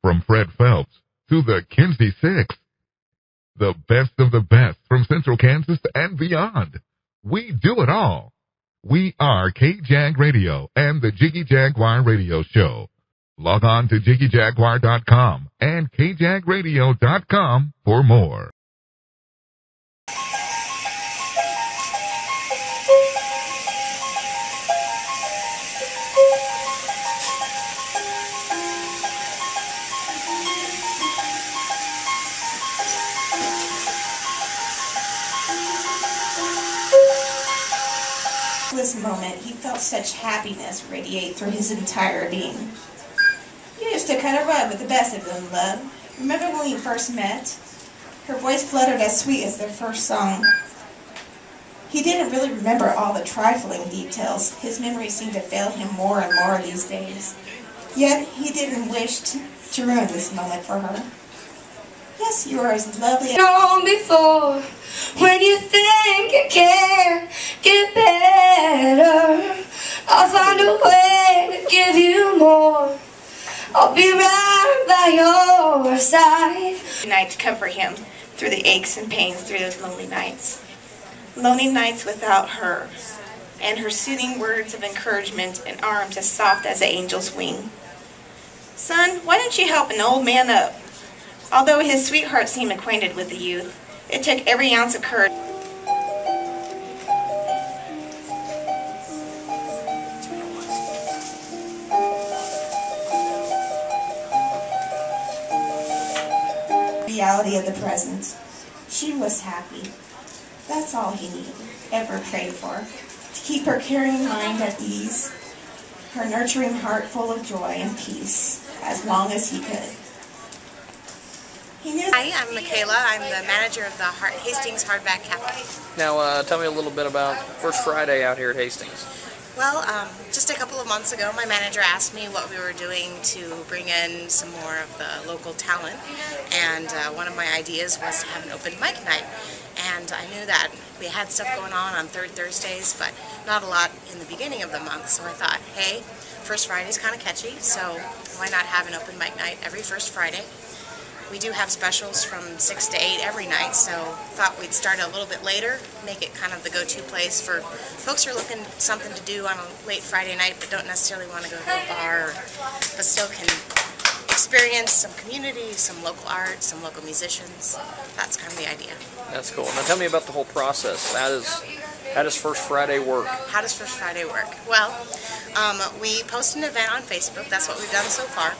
From Fred Phelps to the Kinsey Six. The best of the best from Central Kansas and beyond. We do it all. We are KJAG Radio and the Jiggy Jaguar Radio Show. Log on to JiggyJaguar.com and KJAGRadio.com for more. This moment, he felt such happiness radiate through his entire being. You used to kind of run with the best of them, love. Remember when we first met? Her voice fluttered as sweet as their first song. He didn't really remember all the trifling details. His memory seemed to fail him more and more these days. Yet, he didn't wish to ruin this moment for her. Yes, you are as lovely as known before. When you think you can't get better, I'll find a way to give you more. I'll be right by your side. Night to comfort him through the aches and pains through those lonely nights. Lonely nights without her, and her soothing words of encouragement and arms as soft as an angel's wing. Son, why don't you help an old man up? Although his sweetheart seemed acquainted with the youth, it took every ounce of courage. Reality of the present. She was happy. That's all he needed, ever prayed for. To keep her caring mind at ease, her nurturing heart full of joy and peace, as long as he could. Hi, I'm Michaela. I'm the manager of the Hastings Hardback Cafe. Now, tell me a little bit about First Friday out here at Hastings. Well, just a couple of months ago, my manager asked me what we were doing to bring in some more of the local talent, and one of my ideas was to have an open mic night. And I knew that we had stuff going on third Thursdays, but not a lot in the beginning of the month, so I thought, hey, First Friday's kind of catchy, so why not have an open mic night every First Friday? We do have specials from 6 to 8 every night, so thought we'd start a little bit later, make it kind of the go-to place for folks who are looking for something to do on a late Friday night but don't necessarily want to go to a bar, but still can experience some community, some local art, some local musicians. That's kind of the idea. That's cool. Now tell me about the whole process. How does First Friday work? How does First Friday work? Well, we post an event on Facebook. That's what we've done so far.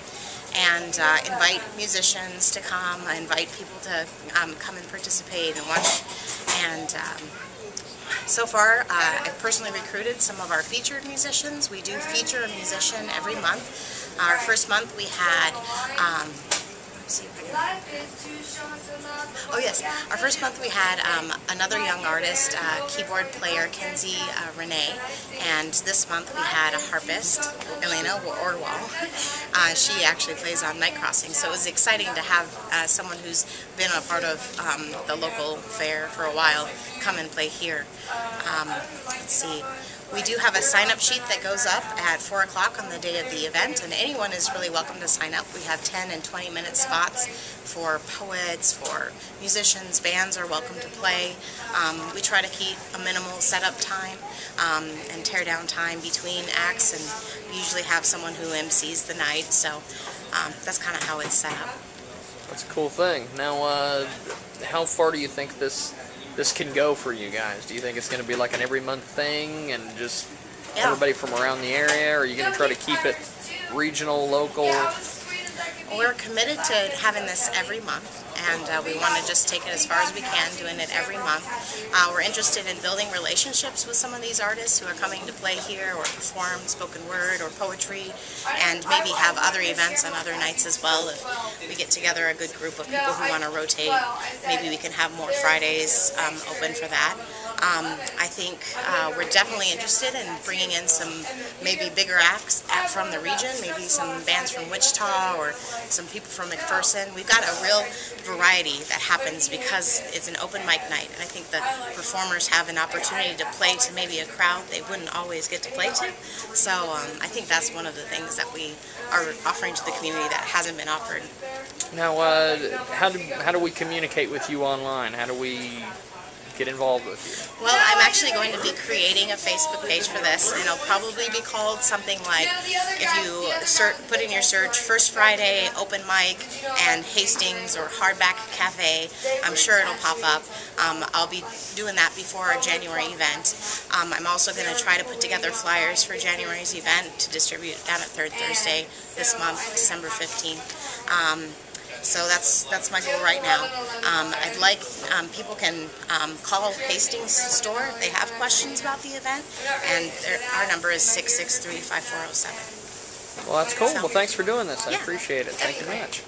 And invite musicians to come, invite people to come and participate and watch. And so far, I've personally recruited some of our featured musicians. We do feature a musician every month. Our first month we had, our first month we had another young artist, keyboard player Kenzie Renee, and this month we had a harpist, Elena Orwell. She actually plays on Night Crossing, so it was exciting to have someone who's been a part of the local fair for a while come and play here. Let's see. We do have a sign-up sheet that goes up at 4 o'clock on the day of the event, and anyone is really welcome to sign up. We have 10 and 20-minute spots for poets, for musicians, bands are welcome to play. We try to keep a minimal setup time and tear down time between acts, and we usually have someone who MCs the night, so that's kind of how it's set up. That's a cool thing. Now, how far do you think this can go for you guys? Do you think it's going to be like an every month thing and just everybody from around the area, or are you going to try to keep it regional, local? We're committed to having this every month, and we want to just take it as far as we can, doing it every month. We're interested in building relationships with some of these artists who are coming to play here or perform spoken word or poetry, and maybe have other events on other nights as well. If we get together a good group of people who want to rotate, maybe we can have more Fridays open for that. I think we're definitely interested in bringing in some maybe bigger acts from the region, maybe some bands from Wichita or some people from McPherson. We've got a real variety that happens because it's an open mic night, and I think the performers have an opportunity to play to maybe a crowd they wouldn't always get to play to. So I think that's one of the things that we are offering to the community that hasn't been offered. Now, how do we communicate with you online? How do we get involved with you? Well, I'm actually going to be creating a Facebook page for this, and it'll probably be called something like, if you put in your search First Friday Open Mic and Hastings or Hardback Cafe, I'm sure it'll pop up. I'll be doing that before our January event. I'm also going to try to put together flyers for January's event to distribute down at Third Thursday this month, December 15th. So that's my goal right now. I'd like people can call Hastings store if they have questions about the event, and our number is 663-5407. Well, that's cool. Well, thanks for doing this. I appreciate it. Thank you much.